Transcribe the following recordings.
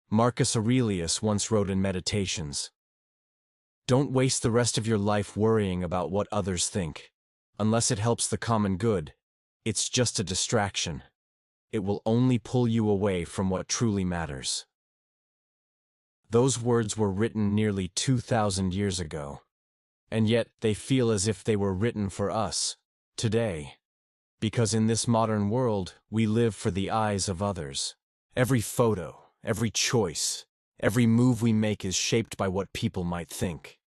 Marcus Aurelius once wrote in Meditations, "Don't waste the rest of your life worrying about what others think. Unless it helps the common good, it's just a distraction. It will only pull you away from what truly matters." Those words were written nearly 2,000 years ago, and yet they feel as if they were written for us, today. Because in this modern world, we live for the eyes of others. Every photo, every choice, every move we make is shaped by what people might think.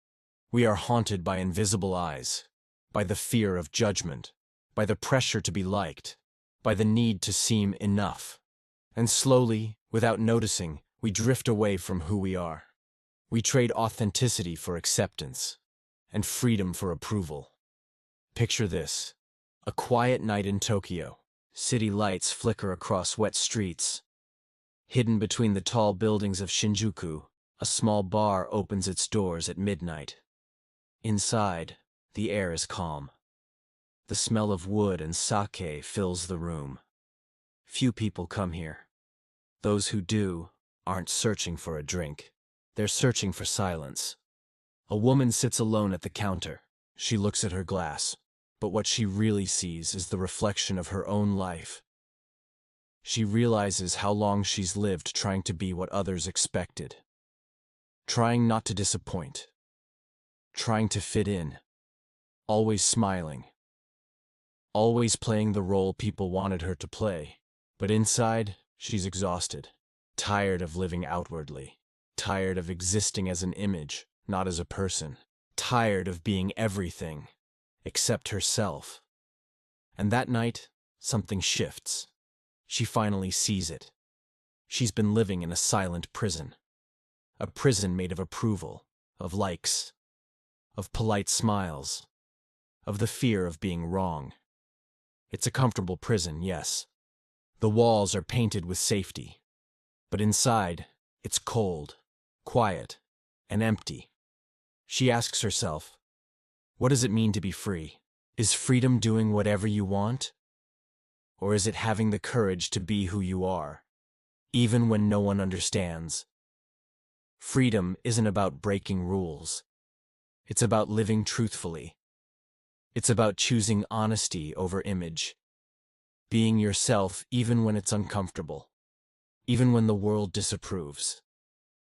We are haunted by invisible eyes, by the fear of judgment, by the pressure to be liked, by the need to seem enough. And slowly, without noticing, we drift away from who we are. We trade authenticity for acceptance, and freedom for approval. Picture this: a quiet night in Tokyo. City lights flicker across wet streets. Hidden between the tall buildings of Shinjuku, a small bar opens its doors at midnight. Inside, the air is calm. The smell of wood and sake fills the room. Few people come here. Those who do aren't searching for a drink. They're searching for silence. A woman sits alone at the counter. She looks at her glass, but what she really sees is the reflection of her own life. She realizes how long she's lived trying to be what others expected. Trying not to disappoint. Trying to fit in. Always smiling. Always playing the role people wanted her to play. But inside, she's exhausted. Tired of living outwardly. Tired of existing as an image, not as a person. Tired of being everything, except herself. And that night, something shifts. She finally sees it. She's been living in a silent prison. A prison made of approval, of likes, of polite smiles, of the fear of being wrong. It's a comfortable prison, yes. The walls are painted with safety. But inside, it's cold, quiet, and empty. She asks herself, what does it mean to be free? Is freedom doing whatever you want? Or is it having the courage to be who you are, even when no one understands? Freedom isn't about breaking rules. It's about living truthfully. It's about choosing honesty over image. Being yourself even when it's uncomfortable. Even when the world disapproves.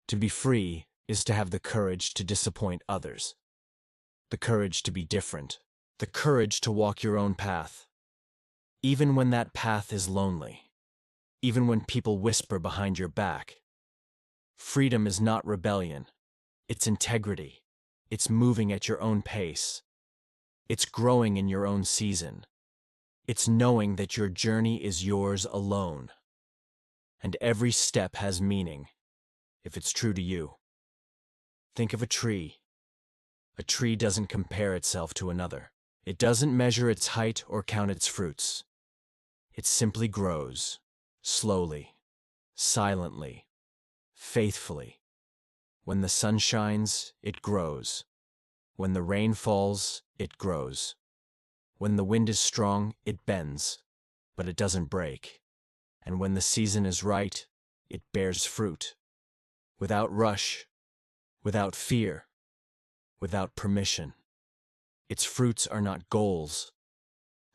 To be free is to have the courage to disappoint others. The courage to be different. The courage to walk your own path. Even when that path is lonely. Even when people whisper behind your back. Freedom is not rebellion. It's integrity. It's moving at your own pace. It's growing in your own season. It's knowing that your journey is yours alone. And every step has meaning, if it's true to you. Think of a tree. A tree doesn't compare itself to another. It doesn't measure its height or count its fruits. It simply grows, slowly, silently, faithfully. When the sun shines, it grows. When the rain falls, it grows. When the wind is strong, it bends, but it doesn't break. And when the season is right, it bears fruit. Without rush, without fear, without permission. Its fruits are not goals.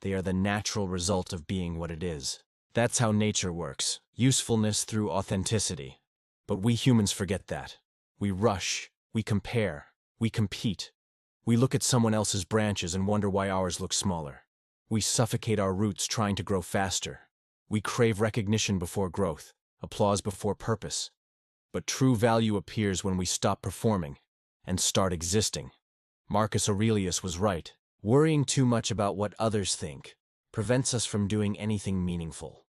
They are the natural result of being what it is. That's how nature works, usefulness through authenticity. But we humans forget that. We rush, we compare, we compete. We look at someone else's branches and wonder why ours look smaller. We suffocate our roots trying to grow faster. We crave recognition before growth, applause before purpose. But true value appears when we stop performing and start existing. Marcus Aurelius was right. Worrying too much about what others think prevents us from doing anything meaningful.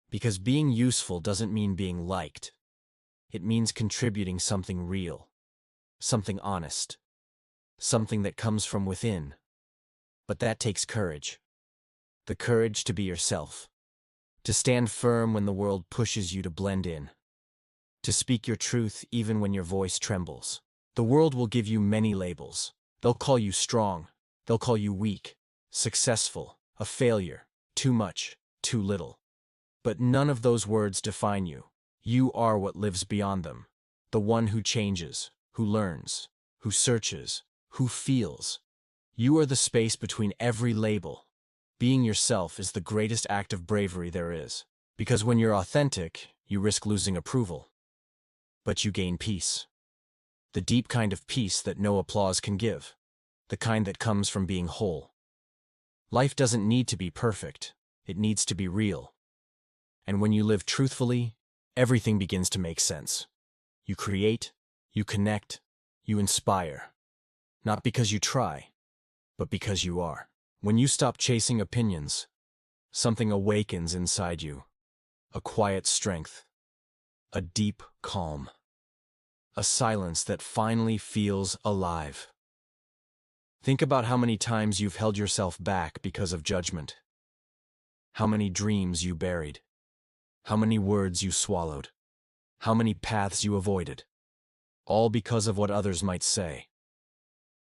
Because being useful doesn't mean being liked. It means contributing something real, something honest, something that comes from within. But that takes courage. The courage to be yourself. To stand firm when the world pushes you to blend in. To speak your truth even when your voice trembles. The world will give you many labels. They'll call you strong. They'll call you weak, successful, a failure, too much, too little. But none of those words define you. You are what lives beyond them. The one who changes, who learns, who searches, who feels. You are the space between every label. Being yourself is the greatest act of bravery there is. Because when you're authentic, you risk losing approval. But you gain peace. The deep kind of peace that no applause can give. The kind that comes from being whole. Life doesn't need to be perfect. It needs to be real. And when you live truthfully, everything begins to make sense. You create, you connect, you inspire. Not because you try, but because you are. When you stop chasing opinions, something awakens inside you. A quiet strength. A deep calm. A silence that finally feels alive. Think about how many times you've held yourself back because of judgment. How many dreams you buried. How many words you swallowed. How many paths you avoided. All because of what others might say.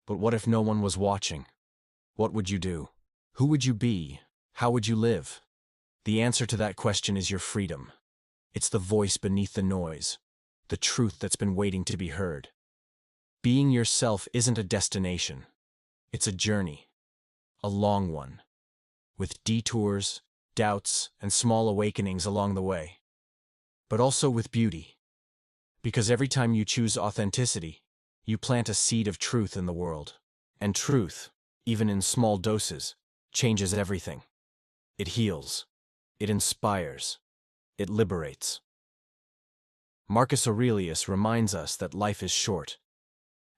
But what if no one was watching? What would you do? Who would you be? How would you live? The answer to that question is your freedom. It's the voice beneath the noise. The truth that's been waiting to be heard. Being yourself isn't a destination. It's a journey. A long one. With detours, doubts, and small awakenings along the way. But also with beauty. Because every time you choose authenticity, you plant a seed of truth in the world. And truth, even in small doses, changes everything. It heals. It inspires. It liberates. Marcus Aurelius reminds us that life is short,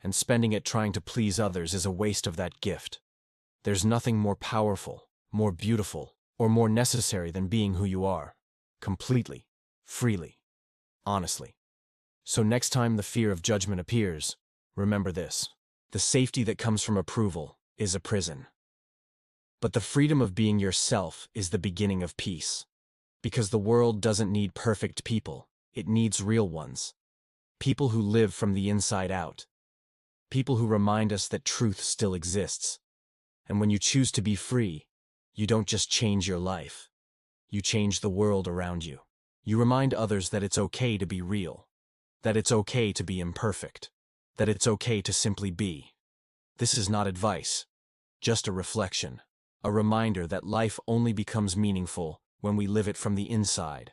and spending it trying to please others is a waste of that gift. There's nothing more powerful, more beautiful, or more necessary than being who you are, completely, freely, honestly. So next time the fear of judgment appears, remember this. The safety that comes from approval is a prison. But the freedom of being yourself is the beginning of peace. Because the world doesn't need perfect people, it needs real ones. People who live from the inside out. People who remind us that truth still exists. And when you choose to be free, you don't just change your life. You change the world around you. You remind others that it's okay to be real. That it's okay to be imperfect. That it's okay to simply be. This is not advice, just a reflection. A reminder that life only becomes meaningful when we live it from the inside.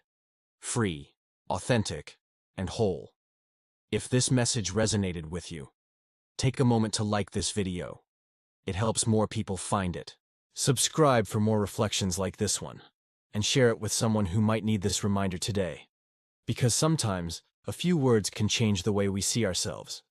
Free, authentic, and whole. If this message resonated with you, take a moment to like this video. It helps more people find it. Subscribe for more reflections like this one, and share it with someone who might need this reminder today. Because sometimes, a few words can change the way we see ourselves.